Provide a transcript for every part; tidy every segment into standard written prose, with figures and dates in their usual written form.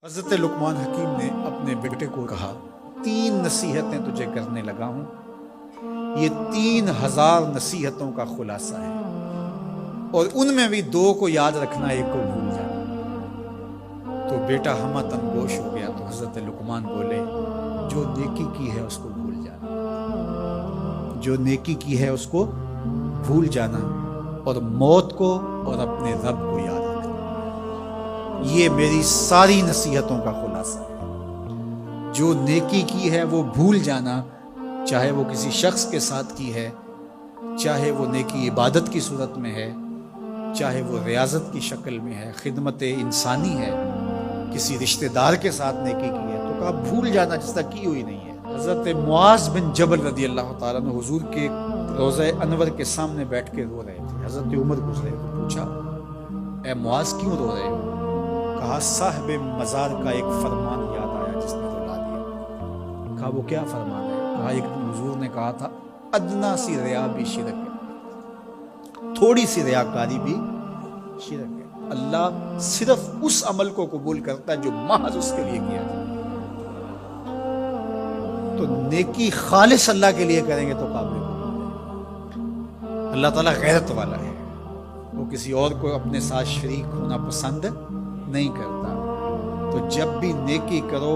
حضرت لقمان حکیم نے اپنے بیٹے کو کہا 3 نصیحتیں تجھے کرنے لگا ہوں، یہ 3000 نصیحتوں کا خلاصہ ہے، اور ان میں بھی 2 کو یاد رکھنا، 1 کو بھول جانا۔ تو بیٹا ہمہ تنگوش ہو گیا، تو حضرت لقمان بولے جو نیکی کی ہے اس کو بھول جانا، جو نیکی کی ہے اس کو بھول جانا، اور موت کو اور اپنے رب کو یاد رکھنا۔ یہ میری ساری نصیحتوں کا خلاصہ ہے۔ جو نیکی کی ہے وہ بھول جانا، چاہے وہ کسی شخص کے ساتھ کی ہے، چاہے وہ نیکی عبادت کی صورت میں ہے، چاہے وہ ریاضت کی شکل میں ہے، خدمت انسانی ہے، کسی رشتہ دار کے ساتھ نیکی کی ہے، تو کہا بھول جانا جس طرح کی ہوئی نہیں ہے۔ حضرت معاذ بن جبل رضی اللہ تعالیٰ عنہ حضور کے روضہ انور کے سامنے بیٹھ کے رو رہے تھے۔ حضرت عمر گزرے تو پوچھا اے معاذ کیوں رو رہے ہو؟ کہا صاحب مزار کا ایک فرمان یاد آیا جس نے رلا دیا۔ کہا وہ کیا فرمان ہے؟ کہا ایک دن حضور نے کہا تھا ادنا سی ریا بھی شرک ہے، تھوڑی سی ریاکاری بھی شرک ہے۔ اللہ صرف اس عمل کو قبول کرتا ہے جو محض اس کے لیے کیا جائے۔ تو نیکی خالص اللہ کے لیے کریں گے تو قابل قبول ہے۔ اللہ تعالیٰ غیرت والا ہے، وہ کسی اور کو اپنے ساتھ شریک ہونا پسند نہیں کرتا۔ تو جب بھی نیکی کرو،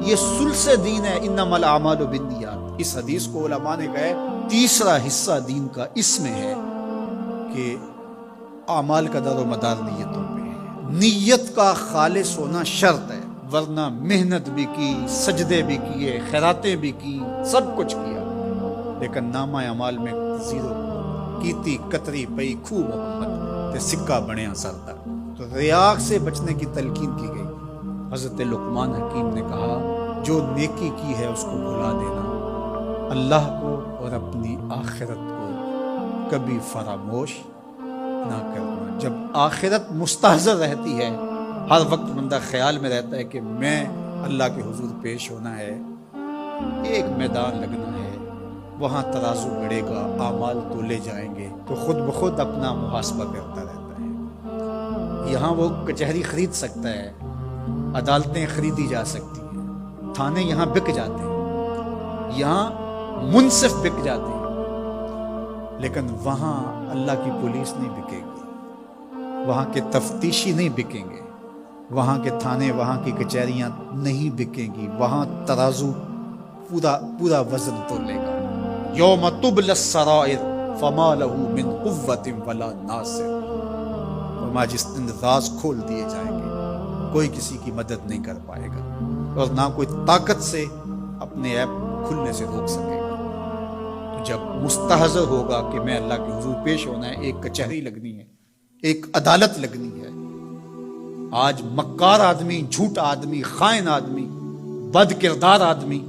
یہ ثلث دین ہے، انما الاعمال بالنیات۔ اس حدیث کو علماء نے کہا ہے تیسرا حصہ دین کا اس میں ہے کہ اعمال کا دار و مدار نیتوں پہ ہے۔ نیت کا خالص ہونا شرط ہے، ورنہ محنت بھی کی، سجدے بھی کیے، خیراتیں بھی کی، سب کچھ کیا، لیکن نامہ اعمال میں 0 کیتی کتری پئی کھو محمد تے سکہ بنیا سردا۔ تو ریاء سے بچنے کی تلقین کی گئی۔ حضرت لقمان حکیم نے کہا جو نیکی کی ہے اس کو بھلا دینا، اللہ کو اور اپنی آخرت کو کبھی فراموش نہ کرنا۔ جب آخرت مستحضر رہتی ہے، ہر وقت بندہ خیال میں رہتا ہے کہ میں اللہ کے حضور پیش ہونا ہے، ایک میدان لگنا ہے، وہاں ترازو بڑھے گا، اعمال تولے جائیں گے، تو خود بخود اپنا محاسبہ کرتا رہتا ہے۔ یہاں وہ کچہری خرید سکتا ہے، عدالتیں خریدی جا سکتی ہیں، تھانے یہاں بک جاتے ہیں، یہاں منصف بک جاتے ہیں، لیکن وہاں اللہ کی پولیس نہیں بکے گی، وہاں کے تفتیشی نہیں بکیں گے، وہاں کے تھانے، وہاں کی کچہریاں نہیں بکیں گی، وہاں ترازو پورا وزن تولے گا۔ یوم تبلی السرائر فما لہ من قوت ولا ناصر۔ فرمایا جس دن راز کھول دیے جائیں گے، کوئی کسی کی مدد نہیں کر پائے گا، اور نہ کوئی طاقت سے اپنے عیب کھلنے سے روک سکے گا۔ تو جب مستحضر ہوگا کہ میں اللہ کے حضور پیش ہونا ہے، ایک کچہری لگنی ہے، ایک عدالت لگنی ہے۔ آج مکار آدمی، جھوٹا آدمی، خائن آدمی، بد کردار آدمی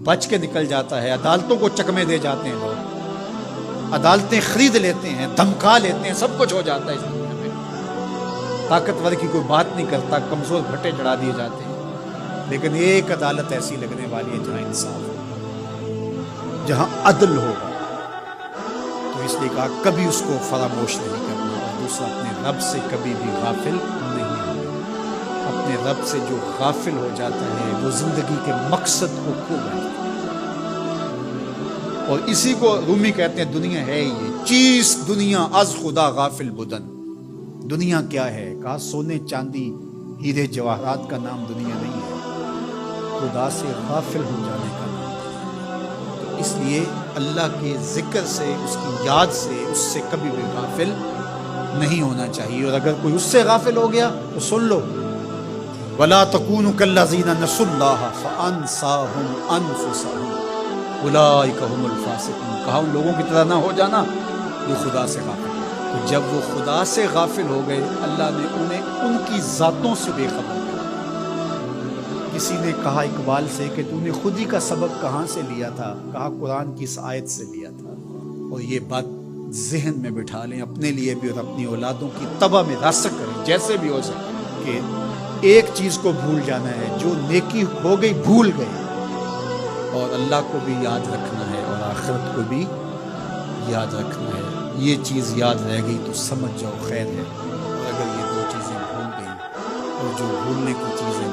بچ کے نکل جاتا ہے، عدالتوں کو چکمے دے جاتے ہیں، لوگ عدالتیں خرید لیتے ہیں، دھمکا لیتے ہیں، سب کچھ ہو جاتا ہے اس دنیا میں۔ طاقتور کی کوئی بات نہیں کرتا، کمزور بھٹے چڑھا دیے جاتے ہیں، لیکن ایک عدالت ایسی لگنے والی ہے جہاں انصاف ہوگا، جہاں عدل ہوگا۔ تو اس لیے کہا کبھی اس کو فراموش نہیں کرنا، اور دوسرا اپنے رب سے کبھی بھی غافل نہیں ہونا۔ اپنے رب سے جو غافل ہو جاتا ہے وہ زندگی کے مقصد کو کھو بیٹھتا ہے۔ اور اسی کو رومی کہتے ہیں دنیا ہے یہ چیز، دنیا از خدا غافل بدن۔ دنیا کیا ہے؟ کہا سونے چاندی ہیرے جواہرات کا نام دنیا نہیں ہے، خدا سے غافل ہو جانے کا نام۔ تو اس لیے اللہ کے ذکر سے، اس کی یاد سے، اس سے کبھی بھی غافل نہیں ہونا چاہیے۔ اور اگر کوئی اس سے غافل ہو گیا تو سن لو وَلَا تَكُونُوا كَالَّذِينَ نَسُوا اللَّهَ فَأَنسَاهُمْ أَنفُسَهُمْ أُولَٰئِكَ هُمُ الْفَاسِقُونَ۔ کہا ان لوگوں کی طرح نہ ہو جانا جو خدا سے غافل ہو۔ تو جب وہ خدا سے غافل ہو گئے، اللہ نے انہیں ان کی ذاتوں سے بے خبر کر دیا۔ کسی نے کہا اقبال سے کہ تو نے خود ہی کا سبق کہاں سے لیا تھا؟ کہا قرآن کی اس آیت سے لیا تھا۔ اور یہ بات ذہن میں بٹھا لیں، اپنے لیے بھی اور اپنی اولادوں کی تباہ میں راسخ کریں جیسے بھی ہو سکے، کہ ایک چیز کو بھول جانا ہے، جو نیکی ہو گئی بھول گئی، اور اللہ کو بھی یاد رکھنا ہے اور آخرت کو بھی یاد رکھنا ہے۔ یہ چیز یاد رہ گئی تو سمجھ جاؤ خیر ہے، اور اگر یہ 2 چیزیں بھول گئی، اور جو بھولنے کی چیزیں